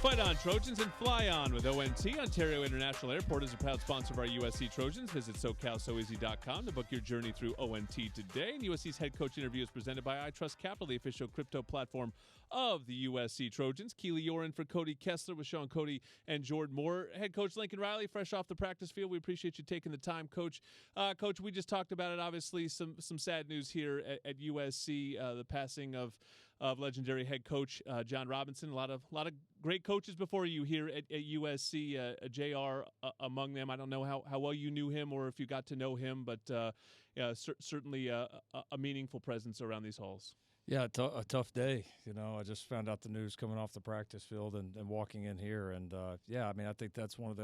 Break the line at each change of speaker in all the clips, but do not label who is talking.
Fight on, Trojans, and fly on with ONT. Ontario International Airport is a proud sponsor of our USC Trojans. Visit SoCalSoEasy.com to book your journey through ONT today. And USC's head coach interview is presented by iTrust Capital, the official crypto platform of the USC Trojans. Keely Yoren for Cody Kessler with Sean Cody and Jordan Moore. Head coach Lincoln Riley, fresh off the practice field. We appreciate you taking the time, Coach. Coach, we just talked about it. Obviously, some sad news here at USC. The passing of legendary head coach John Robinson. A lot of great coaches before you here at USC. JR among them. I don't know how well you knew him or if you got to know him, but certainly a meaningful presence around these halls.
Yeah, a tough day. I just found out the news coming off the practice field and walking in here, and I think that's one of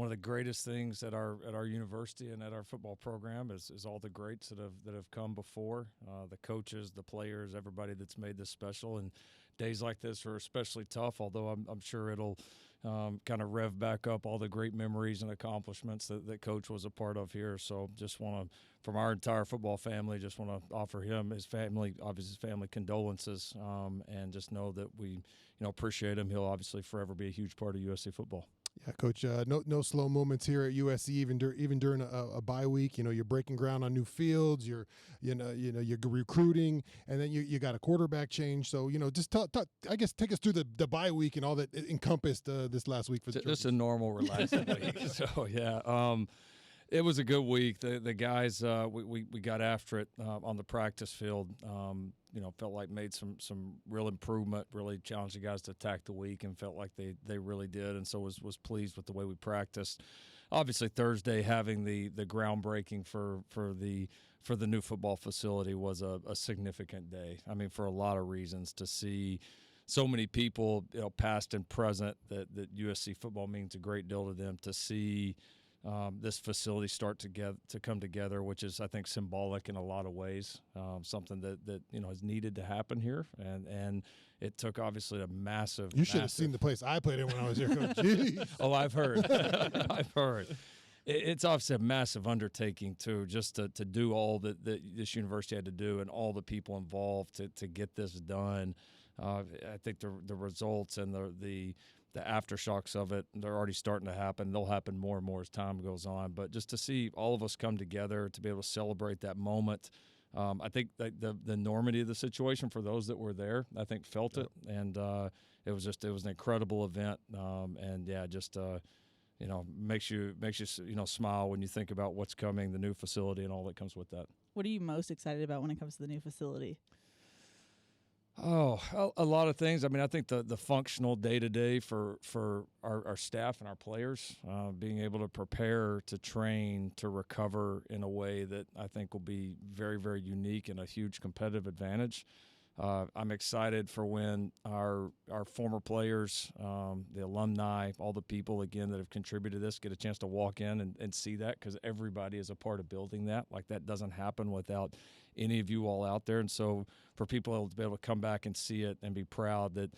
the greatest things at our university and at our football program is all the greats that have come before, the coaches, the players, everybody that's made this special. And days like this are especially tough. Although I'm sure it'll kind of rev back up all the great memories and accomplishments that Coach was a part of here. So just want to, from our entire football family, just want to offer him, his family, obviously his family, condolences, and just know that we appreciate him. He'll obviously forever be a huge part of USC football.
Yeah, Coach. No slow moments here at USC. Even during a bye week, you're breaking ground on new fields. You're recruiting, and then you got a quarterback change. So just I guess take us through the bye week and all that encompassed this last week for the
just a normal relaxing week. So yeah. It was a good week. The guys, we got after it on the practice field. Felt like made some real improvement, really challenged the guys to attack the week, and felt like they really did, and so was pleased with the way we practiced. Obviously, Thursday having the groundbreaking for the new football facility was a significant day. I mean, for a lot of reasons, to see so many people, past and present, that USC football means a great deal to them. To see this facility start to come together, which is, I think, symbolic in a lot of ways. Something that has needed to happen here, and it took obviously a massive.
You should have seen the place I played in when I was here, Coach. Jeez.
Oh, I've heard. I've heard. It's obviously a massive undertaking too, just to do all that this university had to do and all the people involved to get this done. I think the results and the aftershocks of it, they're already starting to happen. They'll happen more and more as time goes on. But just to see all of us come together to be able to celebrate that moment, I think that the enormity of the situation for those that were there, I think felt it, and it was an incredible event, makes you smile when you think about what's coming, the new facility and all that comes with that.
What are you most excited about when it comes to the new facility?
Oh, a lot of things. I mean, I think the functional day-to-day for our staff and our players, being able to prepare, to train, to recover in a way that I think will be very, very unique and a huge competitive advantage. I'm excited for when our former players, the alumni, all the people, again, that have contributed to this get a chance to walk in and see that, because everybody is a part of building that. Like, that doesn't happen without any of you all out there. And so for people to be able to come back and see it and be proud that,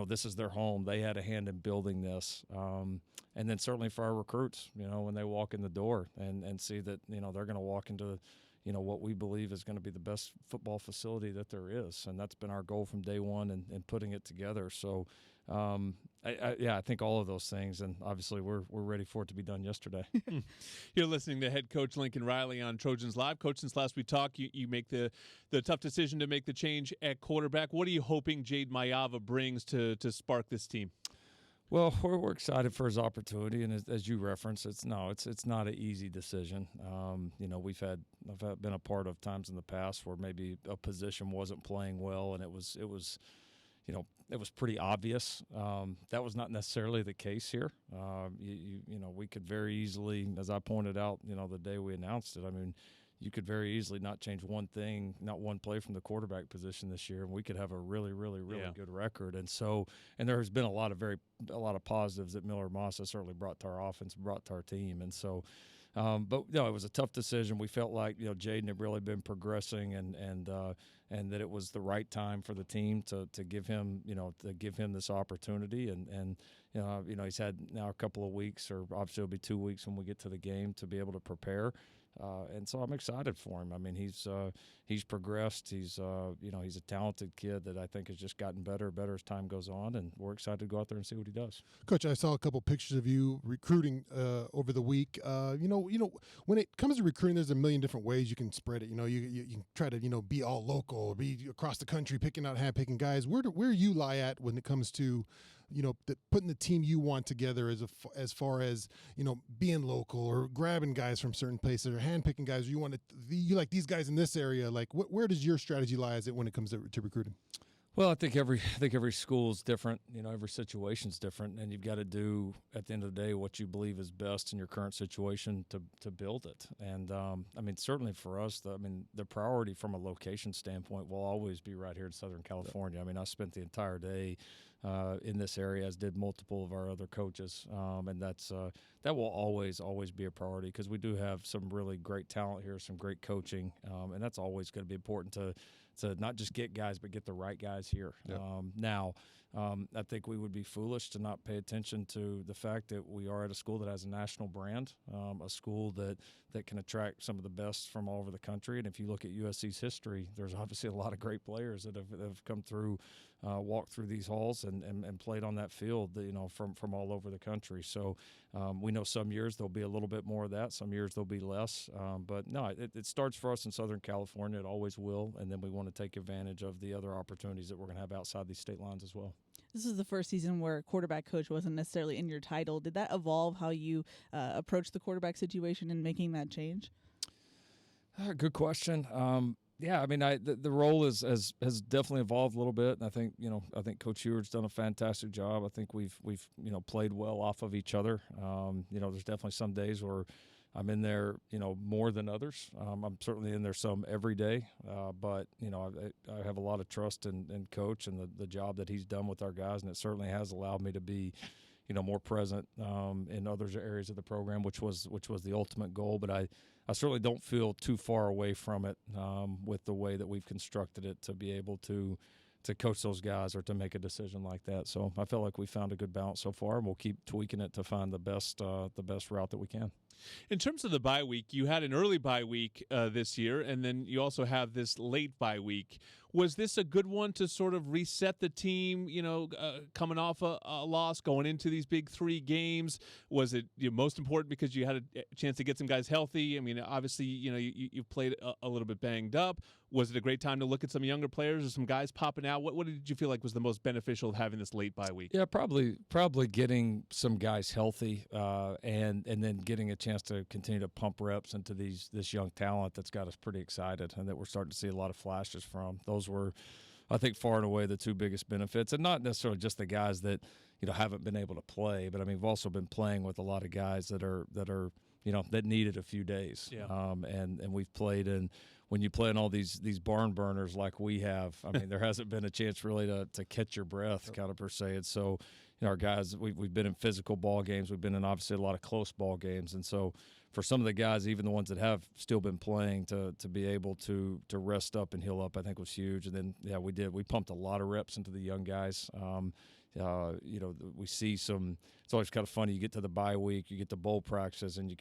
this is their home. They had a hand in building this. And then certainly for our recruits, when they walk in the door and see that, they're going to walk into what we believe is going to be the best football facility that there is. And that's been our goal from day one and putting it together. So, I think all of those things, and obviously we're ready for it to be done yesterday.
You're listening to head coach Lincoln Riley on Trojans Live. Coach, since last we talked, you make the tough decision to make the change at quarterback. What are you hoping Jade Mayava brings to spark this team?
Well, we're excited for his opportunity, and as you referenced, it's not an easy decision. I've been a part of times in the past where maybe a position wasn't playing well, and it was pretty obvious. That was not necessarily the case here. We could very easily, as I pointed out, the day we announced it, I mean, you could very easily not change one thing, not one play from the quarterback position this year, and we could have a really, really, really good record. And so, and there has been a lot of positives that Miller Moss has certainly brought to our offense, brought to our team. And so, it was a tough decision. We felt like Jaden had really been progressing, and that it was the right time for the team to give him this opportunity. And he's had now a couple of weeks, or obviously it'll be 2 weeks when we get to the game, to be able to prepare. And so I'm excited for him. I mean, he's progressed. He's he's a talented kid that I think has just gotten better as time goes on, and we're excited to go out there and see what he does.
Coach, I saw a couple pictures of you recruiting over the week. When it comes to recruiting, there's a million different ways you can spread it. You can try to be all local, or be across the country, handpicking guys. Where you lie at when it comes to putting the team you want together as far as being local, or grabbing guys from certain places, or handpicking guys you like these guys in this area. Like where does your strategy lie when it comes to recruiting?
Well, I think every school is different. Every situation is different, and you've got to do, at the end of the day, what you believe is best in your current situation to build it. And certainly for us, the priority from a location standpoint will always be right here in Southern California. I mean, I spent the entire day in this area, as did multiple of our other coaches, and that will always be a priority, because we do have some really great talent here, some great coaching, and that's always going to be important to not just get guys, but get the right guys here. Yep. I think we would be foolish to not pay attention to the fact that we are at a school that has a national brand, a school that can attract some of the best from all over the country. And if you look at USC's history, there's obviously a lot of great players that have come through, walked through these halls and played on that field, from all over the country. So we know some years there'll be a little bit more of that, some years there'll be less. But no, it starts for us in Southern California. It always will. And then we want to take advantage of the other opportunities that we're going to have outside these state lines as well.
This is the first season where quarterback coach wasn't necessarily in your title. Did that evolve how you approach the quarterback situation and making that change?
Good question. The role has definitely evolved a little bit, and I think Coach Heward's done a fantastic job. I think we've played well off of each other. There's definitely some days where I'm in there, more than others. I'm certainly in there some every day, but I have a lot of trust in Coach and the job that he's done with our guys, and it certainly has allowed me to be, more present in other areas of the program, which was the ultimate goal. But I certainly don't feel too far away from it with the way that we've constructed it to be able to coach those guys or to make a decision like that. So I feel like we found a good balance so far, and we'll keep tweaking it to find the best route that we can.
In terms of the bye week, you had an early bye week this year, and then you also have this late bye week. Was this a good one to sort of reset the team, coming off a loss, going into these big 3 games? Was it most important because you had a chance to get some guys healthy? I mean, obviously, you played a little bit banged up. Was it a great time to look at some younger players or some guys popping out? What did you feel like was the most beneficial of having this late bye week?
Yeah, probably getting some guys healthy and then getting a chance to continue to pump reps into this young talent that's got us pretty excited, and that we're starting to see a lot of flashes from. Those were, I think, far and away the 2 biggest benefits, and not necessarily just the guys that haven't been able to play, but we've also been playing with a lot of guys that are that needed a few days.
Yeah.
And we've played in. When you play in all these barn burners like we have, there hasn't been a chance really to catch your breath, kind of per se. And so, our guys, we've been in physical ball games. We've been in obviously a lot of close ball games. And so for some of the guys, even the ones that have still been playing, to be able to rest up and heal up, I think was huge. And then, we pumped a lot of reps into the young guys. We see some – it's always kind of funny. You get to the bye week, you get to bowl practices, and you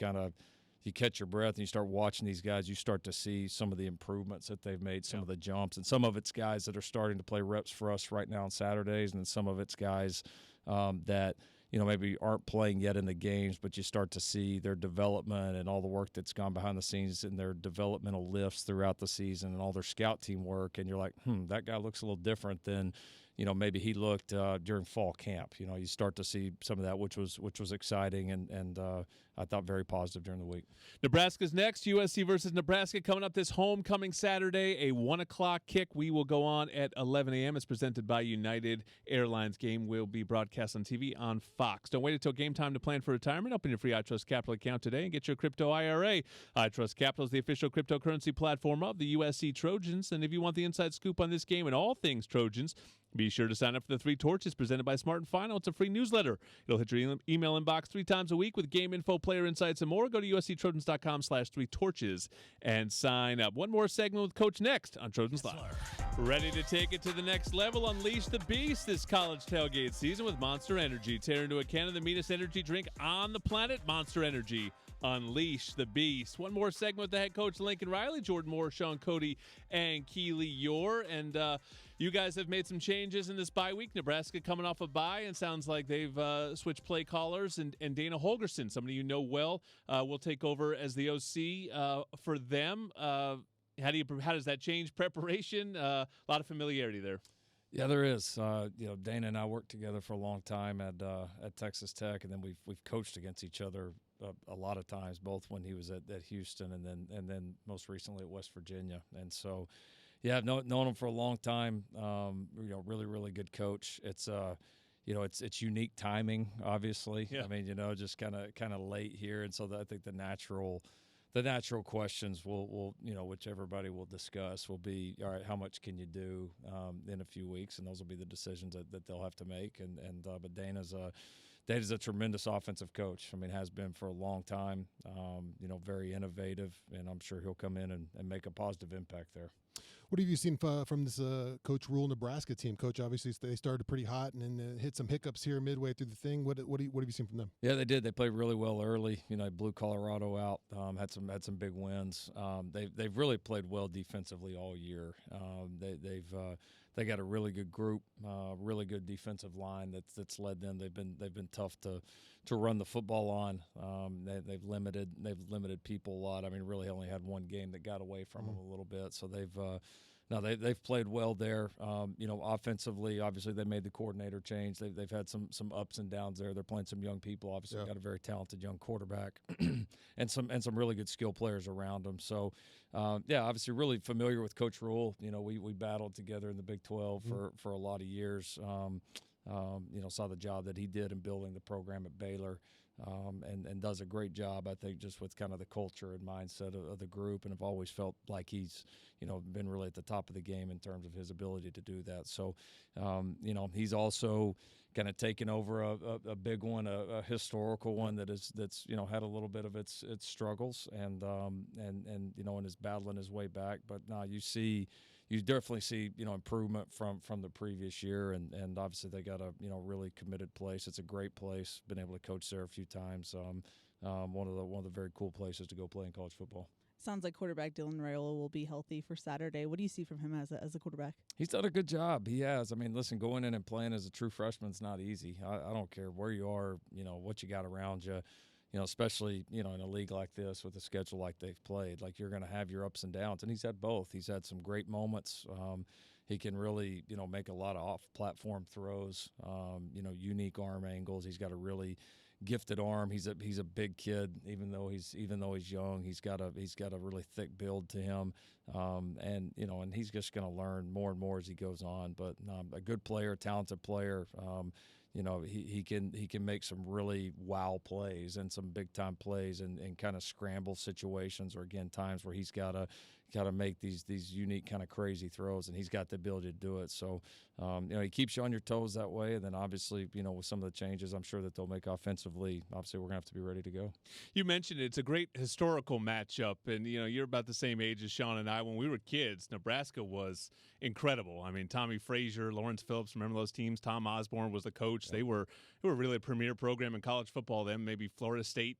catch your breath and you start watching these guys, you start to see some of the improvements that they've made, some of the jumps. And some of it's guys that are starting to play reps for us right now on Saturdays, and then some of it's guys that maybe aren't playing yet in the games, but you start to see their development and all the work that's gone behind the scenes in their developmental lifts throughout the season and all their scout team work. And you're like, that guy looks a little different than maybe he looked during fall camp. You start to see some of that, which was exciting and I thought very positive during the week.
Nebraska's next. USC versus Nebraska coming up this homecoming Saturday, a 1 o'clock kick. We will go on at 11 a.m. It's presented by United Airlines. Game will be broadcast on TV on Fox. Don't wait until game time to plan for retirement. Open your free iTrust Capital account today and get your crypto IRA. iTrust Capital is the official cryptocurrency platform of the USC Trojans. And if you want the inside scoop on this game and all things Trojans, be sure to sign up for the 3 Torches presented by Smart & Final. It's a free newsletter. It'll hit your email inbox 3 times a week with game info, player insights, and more. Go to usctrojans.com/3torches and sign up. One more segment with Coach next on Trojans Live. Ready to take it to the next level? Unleash the beast this college tailgate season with Monster Energy. Tear into a can of the meanest energy drink on the planet, Monster Energy. Unleash the Beast. One more segment with the head coach, Lincoln Riley, Jordan Moore, Sean Cody, and Keely Yor. And you guys have made some changes in this bye week. Nebraska coming off a bye, and sounds like they've switched play callers. And Dana Holgerson, somebody you know well, will take over as the OC for them. How does that change preparation? A lot of familiarity there.
Yeah, there is. Dana and I worked together for a long time at Texas Tech, and then we've coached against each other a lot of times, both when he was at Houston and then most recently at West Virginia. And so, yeah, I've known him for a long time. Really, really good coach. It's it's unique timing, obviously.
Yeah.
I mean, just kind of late here, and so I think the natural questions will which everybody will discuss will be, all right, how much can you do in a few weeks, and those will be the decisions that they'll have to make. But Dana's a tremendous offensive coach. I mean, has been for a long time. Very innovative, and I'm sure he'll come in and make a positive impact there.
What have you seen from this Coach Rule Nebraska team? Coach, obviously they started pretty hot and then hit some hiccups here midway through the thing. What have you seen from them?
Yeah, they did. They played really well early. Blew Colorado out. Had some big wins. They've really played well defensively all year. They got a really good group, really good defensive line that's led them. They've been tough to run the football on. They've limited people a lot. I mean, really only had one game that got away from them a little bit. So they've played well there. Offensively, obviously they made the coordinator change. They've had some ups and downs there. They're playing some young people. Obviously, got a very talented young quarterback and some really good skill players around them. So, obviously really familiar with Coach Rule. We battled together in the Big 12 for a lot of years. Saw the job that he did in building the program at Baylor. And does a great job, I think, just with kind of the culture and mindset of the group, and I've always felt like he's, been really at the top of the game in terms of his ability to do that. So, he's also kind of taken over a big one, a historical one that's had a little bit of its struggles and is battling his way back. But now you definitely see improvement from the previous year, and obviously they got a really committed place. It's a great place. Been able to coach there a few times. One of the very cool places to go play in college football.
Sounds like quarterback Dylan Raiola will be healthy for Saturday. What do you see from him as a quarterback?
He's done a good job. He has. I mean, listen, going in and playing as a true freshman is not easy. I don't care where you are, what you got around you. Especially, in a league like this with a schedule like they've played, like you're going to have your ups and downs. And he's had both. He's had some great moments. He can really, make a lot of off-platform throws, unique arm angles. He's got a really gifted arm. He's a big kid, even though he's young. He's got a really thick build to him. And he's just going to learn more and more as he goes on. But a good player, talented player. He can make some really wow plays and some big time plays and kind of scramble situations, or again times where he's got to make these unique kind of crazy throws, and he's got the ability to do it. So he keeps you on your toes that way, and then obviously with some of the changes I'm sure that they'll make offensively, obviously we're gonna have to be ready to go.
You mentioned it's a great historical matchup, and you're about the same age as Sean and I. When we were kids, Nebraska was incredible. I mean, Tommy Frazier, Lawrence Phillips, remember those teams? Tom Osborne was the coach. Yeah. They were really a premier program in college football then, maybe Florida State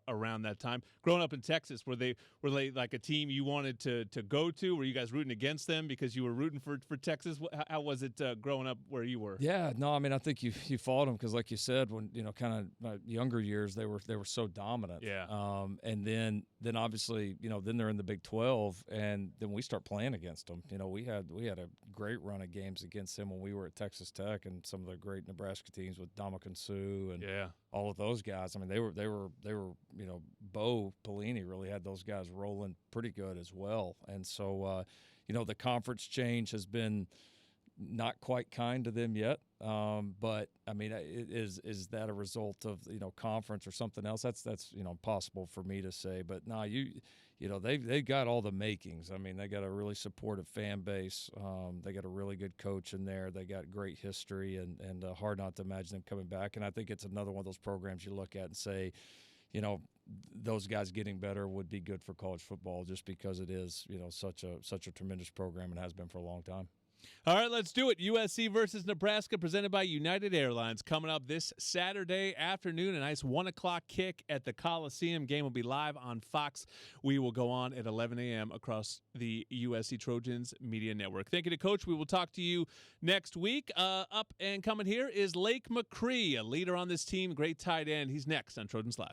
around that time. Growing up in Texas, were they like a team you wanted to go to? Were you guys rooting against them because you were rooting for Texas? How was it growing up where you were?
Yeah, no, I mean, I think you fought them because, like you said, when kind of my younger years, they were so dominant.
Yeah.
And then obviously, then they're in the Big 12, and then we start playing against them. We had a great run of games against them when we were at Texas Tech, and some of the great Nebraska teams with Dominican Sue and all of those guys. I mean, they were Bo Pelini really had those guys rolling pretty good as well. And so, the conference change has been not quite kind to them yet. But I mean, is that a result of conference or something else? That's impossible for me to say. But no, they've got all the makings. I mean, they got a really supportive fan base. They got a really good coach in there. They got great history, and hard not to imagine them coming back. And I think it's another one of those programs you look at and say, those guys getting better would be good for college football, just because it is such a tremendous program and has been for a long time.
All right, let's do it. USC versus Nebraska, presented by United Airlines, coming up this Saturday afternoon. A nice 1 o'clock kick at the Coliseum. Game will be live on Fox. We will go on at 11 a.m. across the USC Trojans Media Network. Thank you to Coach. We will talk to you next week. Up and coming here is Lake McCree, a leader on this team, great tight end. He's next on Trojans Live.